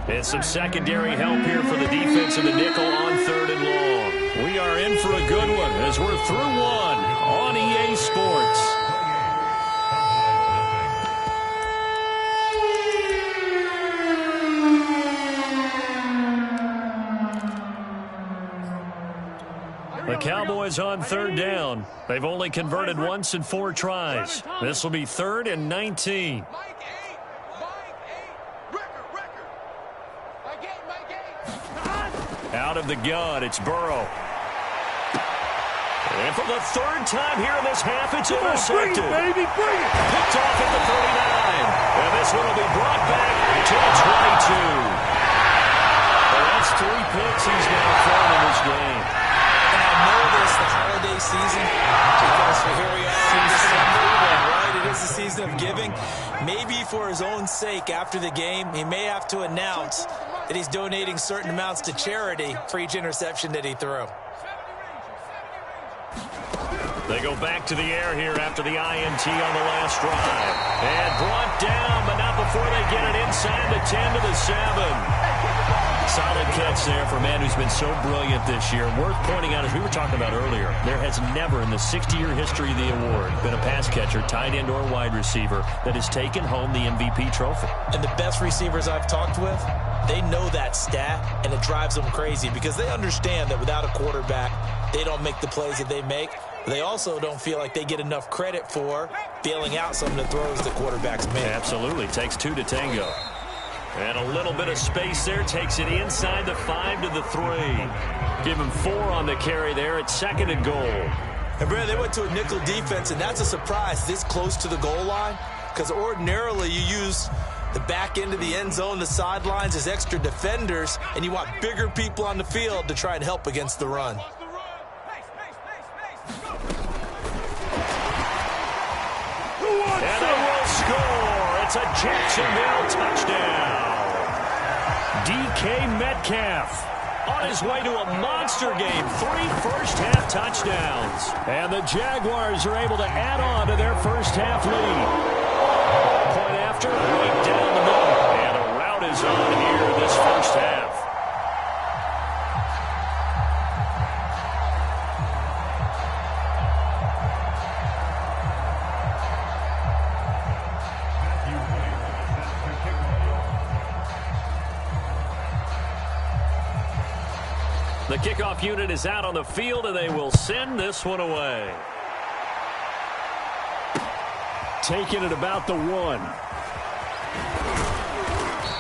And some secondary help here for the defense of the nickel on 3rd and long. We are in for a good one as we're through one on EA Sports. The Cowboys on 3rd down. They've only converted once in 4 tries. This will be 3rd and 19. Out of the gun, it's Burrow. And for the 3rd time here in this half, it's intercepted. Bring it, baby, bring it. Picked off at the 39. And this one will be brought back to the 22. Well, that's 3 picks he's now thrown in this game. And I know this, the holiday season, because here we are in December, right? It is the season of giving. Maybe for his own sake, after the game, he may have to announce that he's donating certain amounts to charity for each interception that he threw. They go back to the air here after the INT on the last drive. And brought down, but not before they get it inside the 10 to the 7. Solid catch there for a man who's been so brilliant this year. Worth pointing out, as we were talking about earlier, there has never in the 60-year history of the award been a pass catcher, tight end, or wide receiver that has taken home the MVP trophy. And the best receivers I've talked with, they know that stat, and it drives them crazy because they understand that without a quarterback, they don't make the plays that they make. They also don't feel like they get enough credit for bailing out some of the throws the quarterbacks make. Absolutely. Takes 2 to tango. And a little bit of space there. Takes it inside the 5 to the 3. Give him 4 on the carry there at 2nd and goal. And, Brad, they went to a nickel defense, and that's a surprise this close to the goal line because ordinarily you use the back end of the end zone, the sidelines as extra defenders, and you want bigger people on the field to try and help against the run. And they will score. It's a Jacksonville touchdown. DK Metcalf on his way to a monster game. 3 first-half touchdowns. And the Jaguars are able to add on to their first-half lead. Point after, right down the middle. And a route is on here this first half. The kickoff unit is out on the field, and they will send this one away. Taking it about the 1.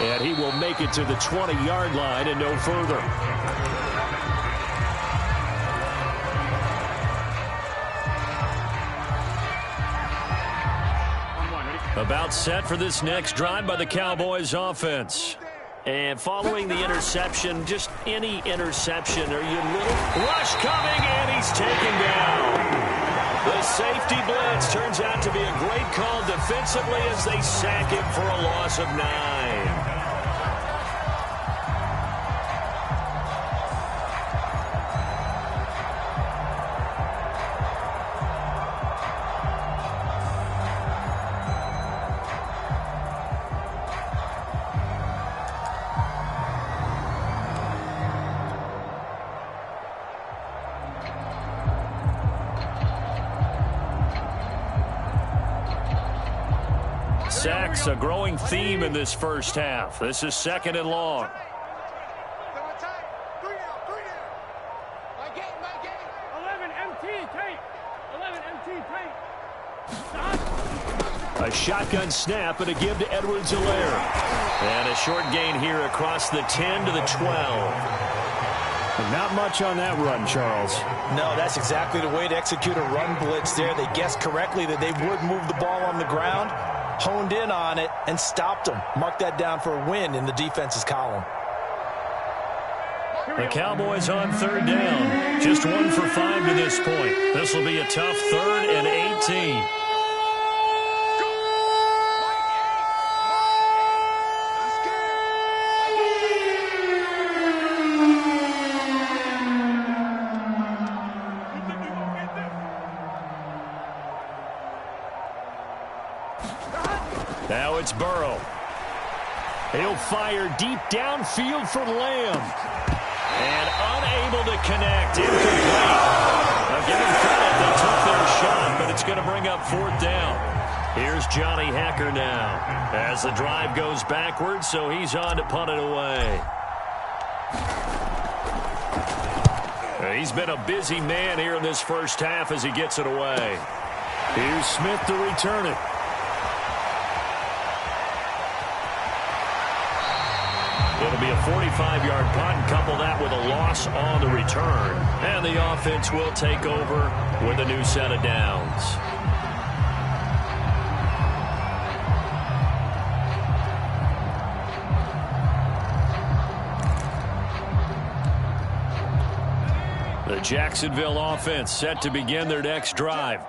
And he will make it to the 20-yard line and no further. About set for this next drive by the Cowboys offense. And following the interception, just any interception, are you a little rush coming, and he's taken down. The safety blitz turns out to be a great call defensively as they sack him for a loss of 9. Sacks, a growing theme in this first half. This is 2nd and long. A shotgun snap and a give to Edwards-Helaire. And a short gain here across the 10 to the 12. Not much on that run, Charles. No, that's exactly the way to execute a run blitz there. They guessed correctly that they would move the ball on the ground, honed in on it, and stopped them. Mark that down for a win in the defense's column. The Cowboys on 3rd down. Just 1 for 5 to this point. This will be a tough 3rd and 18. Now it's Burrow. He'll fire deep downfield for Lamb. And unable to connect. Incomplete. Now give him credit. They took their shot, but it's going to bring up 4th down. Here's Johnny Hacker now as the drive goes backwards, so he's on to punt it away. He's been a busy man here in this first half as he gets it away. Here's Smith to return it. It'll be a 45-yard punt, and couple that with a loss on the return. And the offense will take over with a new set of downs. The Jacksonville offense set to begin their next drive.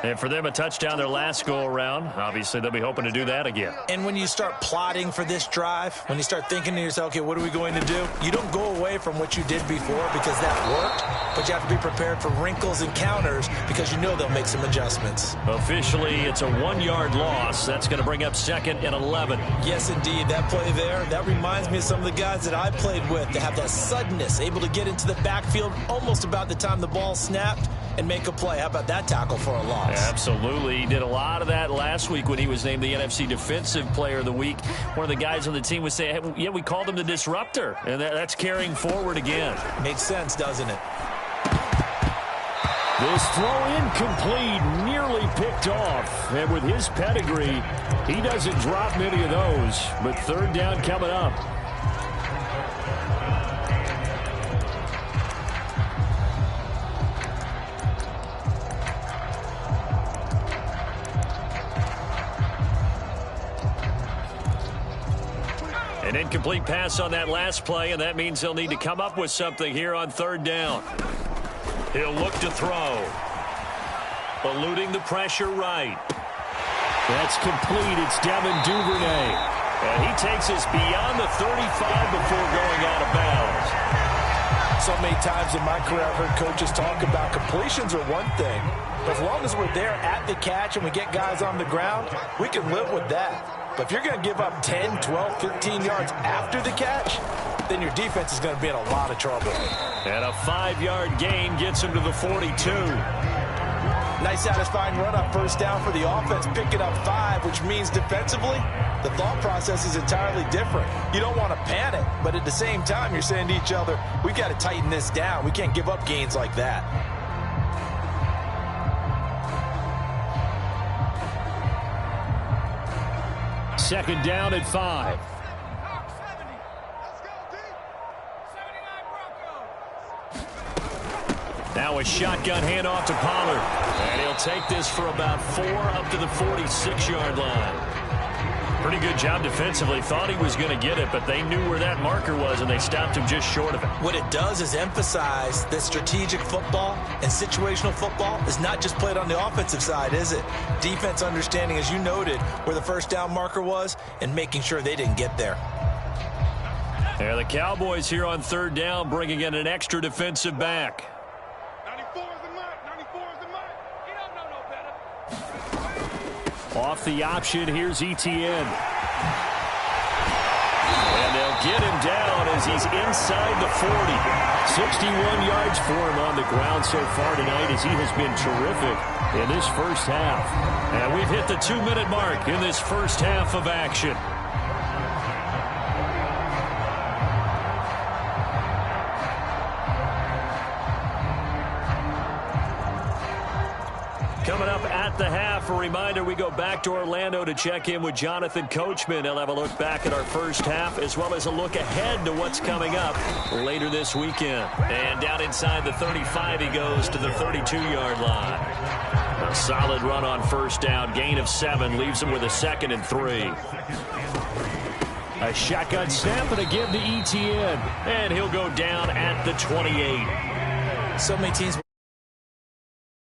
And for them, a touchdown their last go-around. Obviously, they'll be hoping to do that again. And when you start plotting for this drive, when you start thinking to yourself, okay, what are we going to do? You don't go away from what you did before because that worked, but you have to be prepared for wrinkles and counters because you know they'll make some adjustments. Officially, it's a 1-yard loss. That's going to bring up 2nd and 11. Yes, indeed. That play there, that reminds me of some of the guys that I played with. They have that suddenness, able to get into the backfield almost about the time the ball snapped and make a play. How about that tackle for a loss? Absolutely. He did a lot of that last week when he was named the NFC Defensive Player of the Week. One of the guys on the team was saying, hey, yeah, we called him the disruptor, and that's carrying forward again. Makes sense, doesn't it? This throw incomplete, nearly picked off. And with his pedigree, he doesn't drop many of those. But 3rd down coming up. An incomplete pass on that last play, and that means they'll need to come up with something here on 3rd down. He'll look to throw. Eluding the pressure right. That's complete. It's Devin Duvernay. And he takes us beyond the 35 before going out of bounds. So many times in my career I've heard coaches talk about completions are one thing. But as long as we're there at the catch and we get guys on the ground, we can live with that. But if you're going to give up 10, 12, 15 yards after the catch, then your defense is going to be in a lot of trouble. And a 5-yard gain gets him to the 42. Nice satisfying run up 1st down for the offense, picking up 5, which means defensively, the thought process is entirely different. You don't want to panic, but at the same time, you're saying to each other, we've got to tighten this down. We can't give up gains like that. Second down at 5. Now a shotgun handoff to Pollard. And he'll take this for about 4 up to the 46-yard line. Pretty good job defensively. Thought he was going to get it, but they knew where that marker was, and they stopped him just short of it. What it does is emphasize that strategic football and situational football is not just played on the offensive side, is it? Defense understanding, as you noted, where the 1st down marker was and making sure they didn't get there. Yeah, the Cowboys here on 3rd down bringing in an extra defensive back. 94 is the mark. 94 is the mark. He don't know no better. Off the option, here's Etienne. And they'll get him down as he's inside the 40. 61 yards for him on the ground so far tonight as he has been terrific in this first half. And we've hit the 2-minute mark in this first half of action. Coming up at the half, a reminder, we go back to Orlando to check in with Jonathan Coachman. He'll have a look back at our first half as well as a look ahead to what's coming up later this weekend. And down inside the 35 he goes to the 32-yard line. A solid run on 1st down, gain of 7, leaves him with a 2nd and 3. A shotgun snap and a give to Etienne. And he'll go down at the 28. So many teams